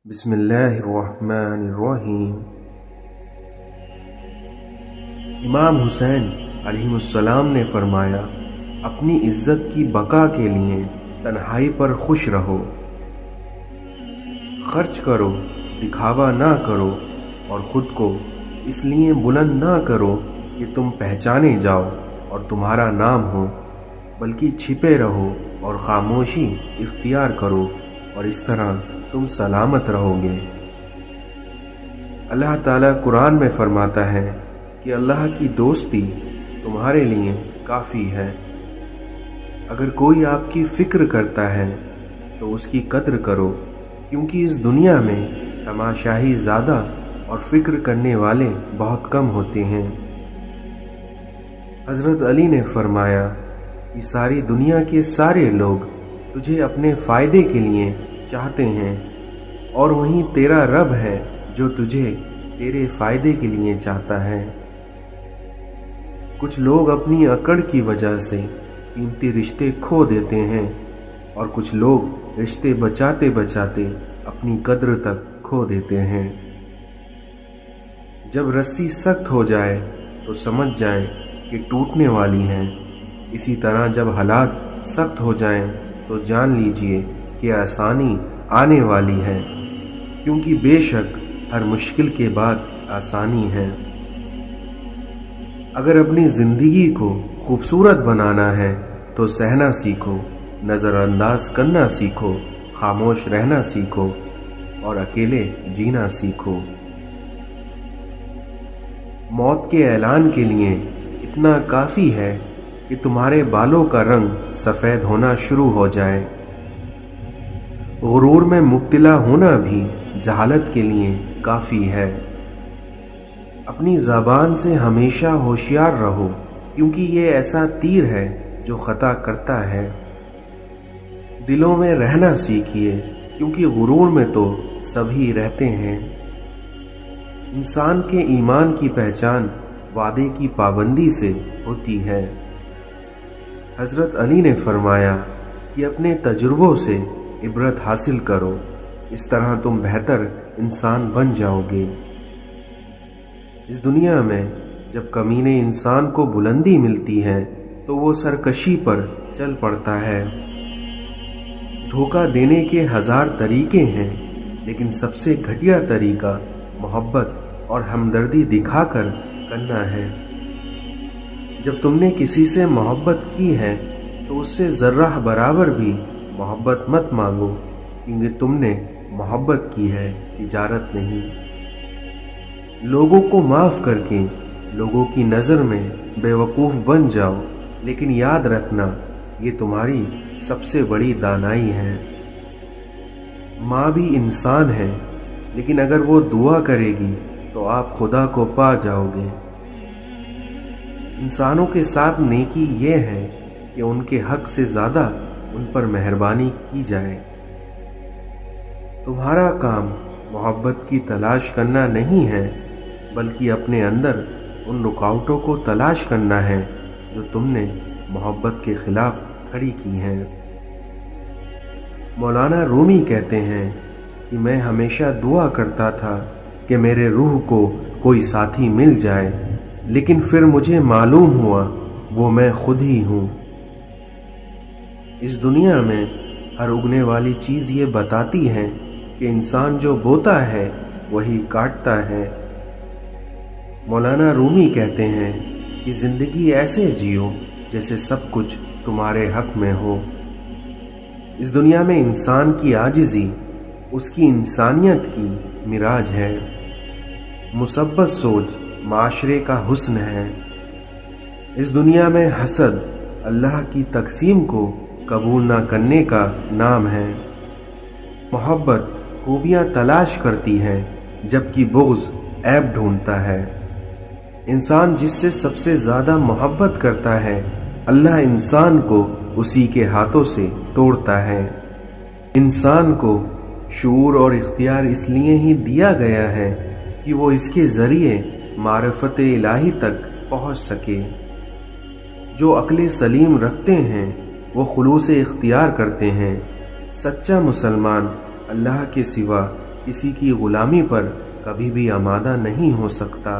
بسم اللہ الرحمن الرحیم۔ امام حسین علیہ السلام نے فرمایا، اپنی عزت کی بقا کے لیے تنہائی پر خوش رہو، خرچ کرو، دکھاوا نہ کرو اور خود کو اس لیے بلند نہ کرو کہ تم پہچانے جاؤ اور تمہارا نام ہو، بلکہ چھپے رہو اور خاموشی اختیار کرو، اور اس طرح تم سلامت رہو گے۔ اللہ تعالیٰ قرآن میں فرماتا ہے کہ اللہ کی دوستی تمہارے لیے کافی ہے۔ اگر کوئی آپ کی فکر کرتا ہے تو اس کی قدر کرو، کیونکہ اس دنیا میں تماشائی زیادہ اور فکر کرنے والے بہت کم ہوتے ہیں۔ حضرت علی نے فرمایا کہ ساری دنیا کے سارے لوگ تجھے اپنے فائدے کے لیے چاہتے ہیں، اور وہیں تیرا رب ہے جو تجھے تیرے فائدے کے لیے چاہتا ہے۔ کچھ لوگ اپنی اکڑ کی وجہ سے قیمتی رشتے کھو دیتے ہیں، اور کچھ لوگ رشتے بچاتے بچاتے اپنی قدر تک کھو دیتے ہیں۔ جب رسی سخت ہو جائے تو سمجھ جائیں کہ ٹوٹنے والی ہے، اسی طرح جب حالات سخت ہو جائیں تو جان لیجئے کہ آسانی آنے والی ہے، کیونکہ بے شک ہر مشکل کے بعد آسانی ہے۔ اگر اپنی زندگی کو خوبصورت بنانا ہے تو سہنا سیکھو، نظر انداز کرنا سیکھو، خاموش رہنا سیکھو اور اکیلے جینا سیکھو۔ موت کے اعلان کے لیے اتنا کافی ہے کہ تمہارے بالوں کا رنگ سفید ہونا شروع ہو جائے۔ غرور میں مبتلا ہونا بھی جہالت کے لیے کافی ہے۔ اپنی زبان سے ہمیشہ ہوشیار رہو، کیونکہ یہ ایسا تیر ہے جو خطا کرتا ہے۔ دلوں میں رہنا سیکھیے، کیونکہ غرور میں تو سبھی رہتے ہیں۔ انسان کے ایمان کی پہچان وعدے کی پابندی سے ہوتی ہے۔ حضرت علی نے فرمایا کہ اپنے تجربوں سے عبرت حاصل کرو، اس طرح تم بہتر انسان بن جاؤ گے۔ اس دنیا میں جب کمینے انسان کو بلندی ملتی ہے تو وہ سرکشی پر چل پڑتا ہے۔ دھوکہ دینے کے ہزار طریقے ہیں، لیکن سب سے گھٹیا طریقہ محبت اور ہمدردی دکھا کر کرنا ہے۔ جب تم نے کسی سے محبت کی ہے تو اس سے ذرہ برابر بھی محبت مت مانگو، کیونکہ تم نے محبت کی ہے، تجارت نہیں۔ لوگوں کو معاف کر کے لوگوں کی نظر میں بے وقوف بن جاؤ، لیکن یاد رکھنا یہ تمہاری سب سے بڑی دانائی ہے۔ ماں بھی انسان ہے، لیکن اگر وہ دعا کرے گی تو آپ خدا کو پا جاؤ گے۔ انسانوں کے ساتھ نیکی یہ ہے کہ ان کے حق سے زیادہ ان پر مہربانی کی جائے۔ تمہارا کام محبت کی تلاش کرنا نہیں ہے، بلکہ اپنے اندر ان رکاوٹوں کو تلاش کرنا ہے جو تم نے محبت کے خلاف کھڑی کی ہیں۔ مولانا رومی کہتے ہیں کہ میں ہمیشہ دعا کرتا تھا کہ میرے روح کو کوئی ساتھی مل جائے، لیکن پھر مجھے معلوم ہوا وہ میں خود ہی ہوں۔ اس دنیا میں ہر اگنے والی چیز یہ بتاتی ہے کہ انسان جو بوتا ہے وہی کاٹتا ہے۔ مولانا رومی کہتے ہیں کہ زندگی ایسے جیو جیسے سب کچھ تمہارے حق میں ہو۔ اس دنیا میں انسان کی عاجزی اس کی انسانیت کی معراج ہے۔ مثبت سوچ معاشرے کا حسن ہے۔ اس دنیا میں حسد اللہ کی تقسیم کو قبول نہ کرنے کا نام ہے۔ محبت خوبیاں تلاش کرتی ہے، جبکہ بغض عیب ڈھونڈتا ہے۔ انسان جس سے سب سے زیادہ محبت کرتا ہے، اللہ انسان کو اسی کے ہاتھوں سے توڑتا ہے۔ انسان کو شعور اور اختیار اس لیے ہی دیا گیا ہے کہ وہ اس کے ذریعے معرفت الہی تک پہنچ سکے۔ جو عقل سلیم رکھتے ہیں وہ خلوص اختیار کرتے ہیں۔ سچا مسلمان اللہ کے سوا کسی کی غلامی پر کبھی بھی آمادہ نہیں ہو سکتا۔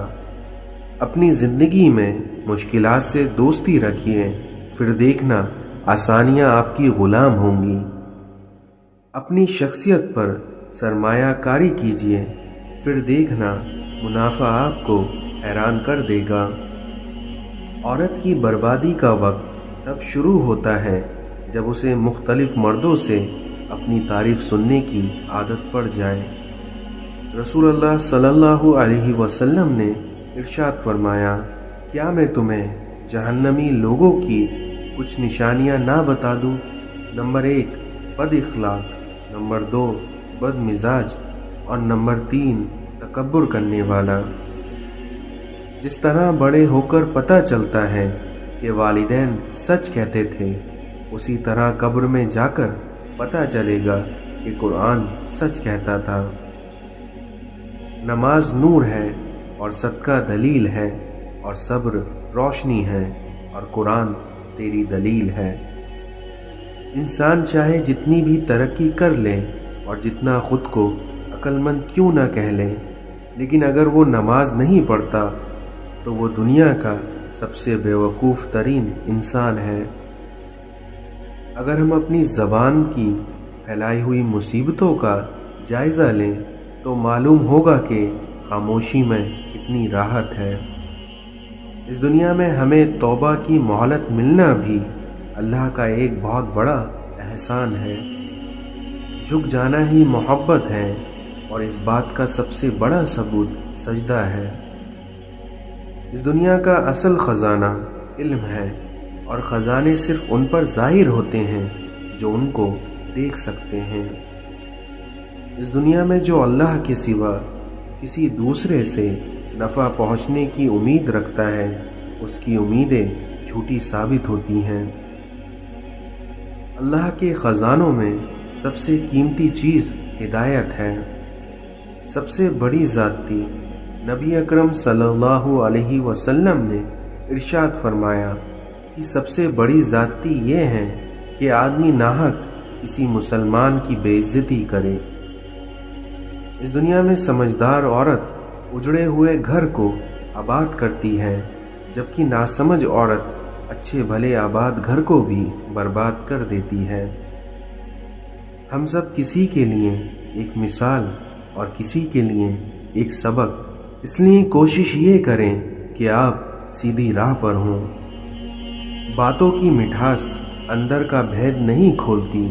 اپنی زندگی میں مشکلات سے دوستی رکھیے، پھر دیکھنا آسانیاں آپ کی غلام ہوں گی۔ اپنی شخصیت پر سرمایہ کاری کیجیے، پھر دیکھنا منافع آپ کو حیران کر دے گا۔ عورت کی بربادی کا وقت تب شروع ہوتا ہے جب اسے مختلف مردوں سے اپنی تعریف سننے کی عادت پڑ جائے۔ رسول اللہ صلی اللہ علیہ وسلم نے ارشاد فرمایا، کیا میں تمہیں جہنمی لوگوں کی کچھ نشانیاں نہ بتا دوں؟ نمبر 1 بد اخلاق، نمبر 2 بد مزاج، اور نمبر 3 تکبر کرنے والا۔ جس طرح بڑے ہو کر پتہ چلتا ہے کہ والدین سچ کہتے تھے، اسی طرح قبر میں جا کر پتہ چلے گا کہ قرآن سچ کہتا تھا۔ نماز نور ہے اور صدقہ دلیل ہے، اور صبر روشنی ہے، اور قرآن تیری دلیل ہے۔ انسان چاہے جتنی بھی ترقی کر لے اور جتنا خود کو عقل مند کیوں نہ کہہ لے، لیکن اگر وہ نماز نہیں پڑھتا تو وہ دنیا کا سب سے بیوقوف ترین انسان ہے۔ اگر ہم اپنی زبان کی پھیلائی ہوئی مصیبتوں کا جائزہ لیں تو معلوم ہوگا کہ خاموشی میں کتنی راحت ہے۔ اس دنیا میں ہمیں توبہ کی مہلت ملنا بھی اللہ کا ایک بہت بڑا احسان ہے۔ جھک جانا ہی محبت ہے، اور اس بات کا سب سے بڑا ثبوت سجدہ ہے۔ اس دنیا کا اصل خزانہ علم ہے، اور خزانے صرف ان پر ظاہر ہوتے ہیں جو ان کو دیکھ سکتے ہیں۔ اس دنیا میں جو اللہ کے سوا کسی دوسرے سے نفع پہنچنے کی امید رکھتا ہے، اس کی امیدیں جھوٹی ثابت ہوتی ہیں۔ اللہ کے خزانوں میں سب سے قیمتی چیز ہدایت ہے۔ سب سے بڑی زیادتی نبی اکرم صلی اللہ علیہ وسلم نے ارشاد فرمایا کہ سب سے بڑی زیادتی یہ ہے کہ آدمی ناحق کسی مسلمان کی بے عزتی کرے۔ اس دنیا میں سمجھدار عورت اجڑے ہوئے گھر کو آباد کرتی ہے، جبکہ ناسمجھ عورت اچھے بھلے آباد گھر کو بھی برباد کر دیتی ہے۔ ہم سب کسی کے لیے ایک مثال اور کسی کے لیے ایک سبق، اس لیے کوشش یہ کریں کہ آپ سیدھی راہ پر ہوں۔ باتوں کی مٹھاس اندر کا بھید نہیں کھولتی،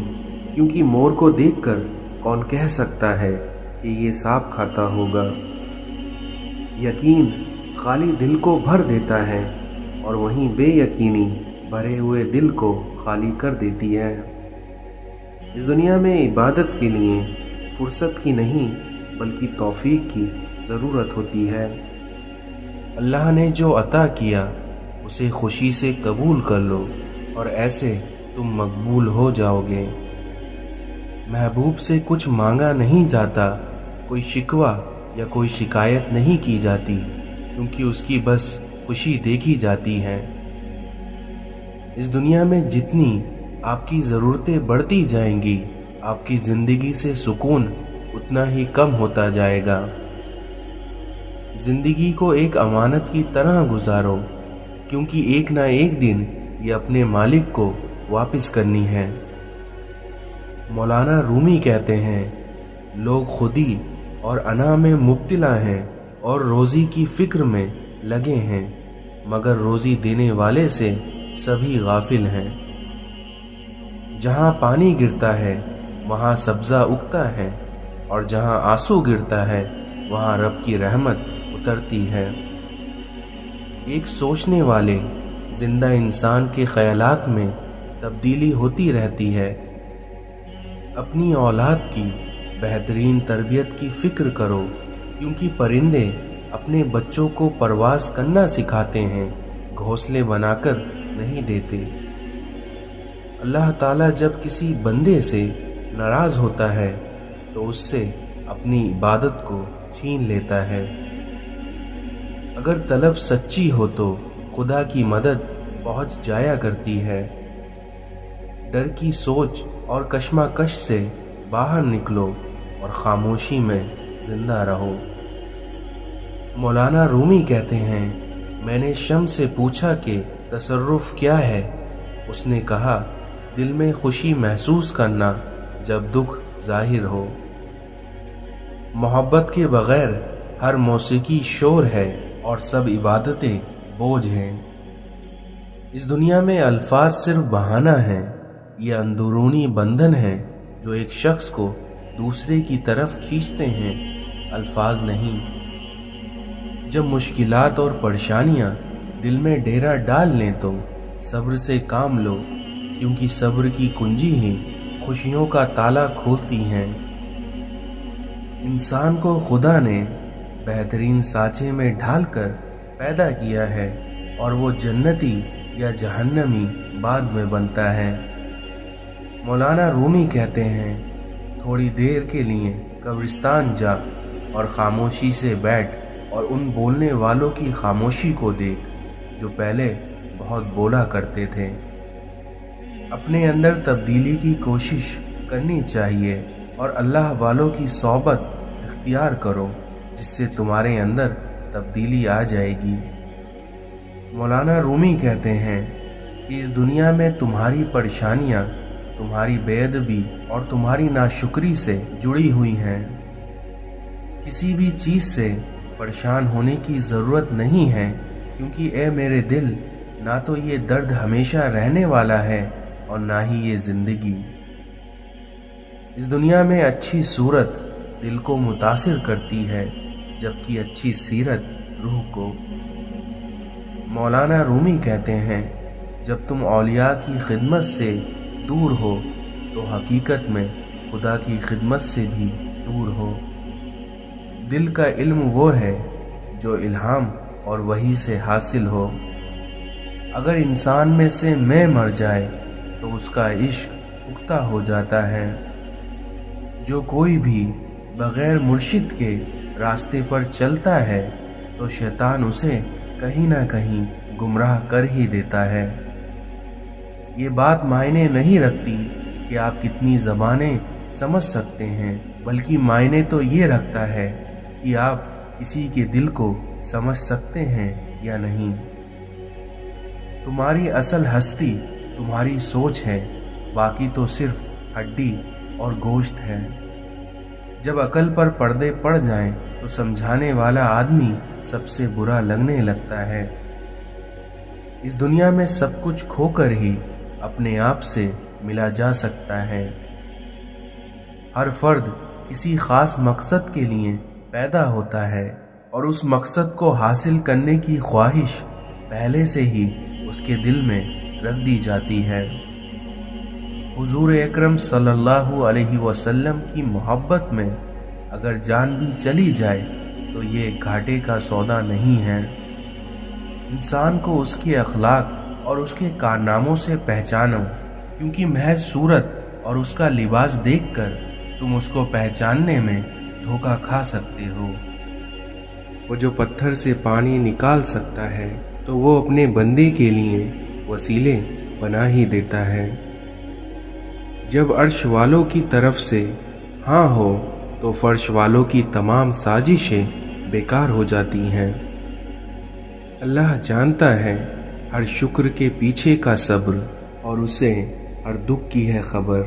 کیونکہ مور کو دیکھ کر کون کہہ سکتا ہے کہ یہ سانپ کھاتا ہوگا۔ یقین خالی دل کو بھر دیتا ہے، اور وہیں بے یقینی بھرے ہوئے دل کو خالی کر دیتی ہے۔ اس دنیا میں عبادت کے لیے فرصت کی نہیں بلکہ توفیق کی ضرورت ہوتی ہے۔ اللہ نے جو عطا کیا اسے خوشی سے قبول کر لو، اور ایسے تم مقبول ہو جاؤ گے۔ محبوب سے کچھ مانگا نہیں جاتا، کوئی شکوہ یا کوئی شکایت نہیں کی جاتی، کیونکہ اس کی بس خوشی دیکھی جاتی ہے۔ اس دنیا میں جتنی آپ کی ضرورتیں بڑھتی جائیں گی، آپ کی زندگی سے سکون اتنا ہی کم ہوتا جائے گا۔ زندگی کو ایک امانت کی طرح گزارو، کیونکہ ایک نہ ایک دن یہ اپنے مالک کو واپس کرنی ہے۔ مولانا رومی کہتے ہیں، لوگ خودی اور انا میں مبتلا ہیں اور روزی کی فکر میں لگے ہیں، مگر روزی دینے والے سے سبھی غافل ہیں۔ جہاں پانی گرتا ہے وہاں سبزہ اگتا ہے، اور جہاں آنسو گرتا ہے وہاں رب کی رحمت اترتی ہے۔ ایک سوچنے والے زندہ انسان کے خیالات میں تبدیلی ہوتی رہتی ہے۔ اپنی اولاد کی بہترین تربیت کی فکر کرو، کیونکہ پرندے اپنے بچوں کو پرواز کرنا سکھاتے ہیں، گھونسلے بنا کر نہیں دیتے۔ اللہ تعالیٰ جب کسی بندے سے ناراض ہوتا ہے تو اس سے اپنی عبادت کو چھین لیتا ہے۔ اگر طلب سچی ہو تو خدا کی مدد پہنچ جایا کرتی ہے۔ ڈر کی سوچ اور کشمکش سے باہر نکلو، اور خاموشی میں زندہ رہو۔ مولانا رومی کہتے ہیں، میں نے شمس سے پوچھا کہ تصرف کیا ہے؟ اس نے کہا، دل میں خوشی محسوس کرنا جب دکھ ظاہر ہو۔ محبت کے بغیر ہر موسیقی شور ہے اور سب عبادتیں بوجھ ہیں۔ اس دنیا میں الفاظ صرف بہانہ ہیں، یہ اندرونی بندھن ہیں جو ایک شخص کو دوسرے کی طرف کھینچتے ہیں، الفاظ نہیں۔ جب مشکلات اور پریشانیاں دل میں ڈیرا ڈال لیں تو صبر سے کام لو، کیونکہ صبر کی کنجی ہی خوشیوں کا تالا کھولتی ہیں۔ انسان کو خدا نے بہترین سانچے میں ڈھال کر پیدا کیا ہے اور وہ جنتی یا جہنمی بعد میں بنتا ہے۔ مولانا رومی کہتے ہیں، تھوڑی دیر کے لیے قبرستان جا اور خاموشی سے بیٹھ اور ان بولنے والوں کی خاموشی کو دیکھ جو پہلے بہت بولا کرتے تھے۔ اپنے اندر تبدیلی کی کوشش کرنی چاہیے اور اللہ والوں کی صحبت اختیار کرو، جس سے تمہارے اندر تبدیلی آ جائے گی۔ مولانا رومی کہتے ہیں کہ اس دنیا میں تمہاری پریشانیاں تمہاری بے ادبی اور تمہاری ناشکری سے جڑی ہوئی ہیں۔ کسی بھی چیز سے پریشان ہونے کی ضرورت نہیں ہے، کیونکہ اے میرے دل، نہ تو یہ درد ہمیشہ رہنے والا ہے اور نہ ہی یہ زندگی۔ اس دنیا میں اچھی صورت دل کو متاثر کرتی ہے، جبکہ اچھی سیرت روح کو۔ مولانا رومی کہتے ہیں، جب تم اولیاء کی خدمت سے دور ہو تو حقیقت میں خدا کی خدمت سے بھی دور ہو۔ دل کا علم وہ ہے جو الہام اور وحی سے حاصل ہو۔ اگر انسان میں سے میں مر جائے تو اس کا عشق پختہ ہو جاتا ہے۔ جو کوئی بھی بغیر مرشد کے راستے پر چلتا ہے تو شیطان اسے کہیں نہ کہیں گمراہ کر ہی دیتا ہے۔ یہ بات معنی نہیں رکھتی کہ آپ کتنی زبانیں سمجھ سکتے ہیں، بلکہ معنی تو یہ رکھتا ہے کہ آپ کسی کے دل کو سمجھ سکتے ہیں یا نہیں۔ تمہاری اصل ہستی تمہاری سوچ ہے، باقی تو صرف ہڈی اور گوشت ہے۔ جب عقل پر پردے پڑ جائیں تو سمجھانے والا آدمی سب سے برا لگنے لگتا ہے۔ اس دنیا میں سب کچھ کھو کر ہی اپنے آپ سے ملا جا سکتا ہے۔ ہر فرد کسی خاص مقصد کے لیے پیدا ہوتا ہے اور اس مقصد کو حاصل کرنے کی خواہش پہلے سے ہی اس کے دل میں رکھ دی جاتی ہے۔ حضور اکرم صلی اللہ علیہ وسلم کی محبت میں اگر جان بھی چلی جائے تو یہ گھاٹے کا سودا نہیں ہے۔ انسان کو اس کے اخلاق اور اس کے کارناموں سے پہچانو، کیونکہ محض صورت اور اس کا لباس دیکھ کر تم اس کو پہچاننے میں دھوکہ کھا سکتے ہو۔ وہ جو پتھر سے پانی نکال سکتا ہے تو وہ اپنے بندے کے لیے وسیلے بنا ہی دیتا ہے۔ جب عرش والوں کی طرف سے ہاں ہو تو فرش والوں کی تمام سازشیں بیکار ہو جاتی ہیں۔ اللہ جانتا ہے ہر شکر کے پیچھے کا صبر، اور اسے ہر دکھ کی ہے خبر۔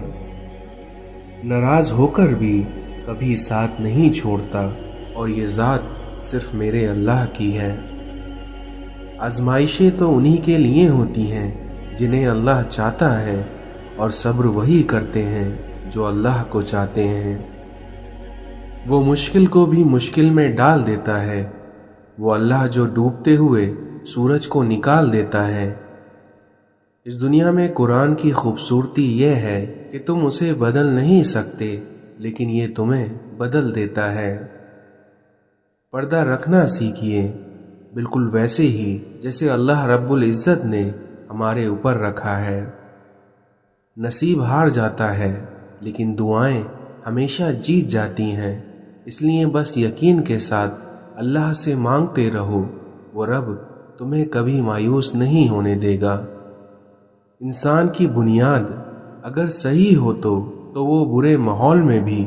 ناراض ہو کر بھی کبھی ساتھ نہیں چھوڑتا، اور یہ ذات صرف میرے اللہ کی ہے۔ آزمائشیں تو انہی کے لیے ہوتی ہیں جنہیں اللہ چاہتا ہے، اور صبر وہی کرتے ہیں جو اللہ کو چاہتے ہیں۔ وہ مشکل کو بھی مشکل میں ڈال دیتا ہے، وہ اللہ جو ڈوبتے ہوئے سورج کو نکال دیتا ہے۔ اس دنیا میں قرآن کی خوبصورتی یہ ہے کہ تم اسے بدل نہیں سکتے، لیکن یہ تمہیں بدل دیتا ہے۔ پردہ رکھنا سیکھیے، بالکل ویسے ہی جیسے اللہ رب العزت نے ہمارے اوپر رکھا ہے۔ نصیب ہار جاتا ہے، لیکن دعائیں ہمیشہ جیت جاتی ہیں۔ اس لیے بس یقین کے ساتھ اللہ سے مانگتے رہو، وہ رب تمہیں کبھی مایوس نہیں ہونے دے گا۔ انسان کی بنیاد اگر صحیح ہو تو وہ برے ماحول میں بھی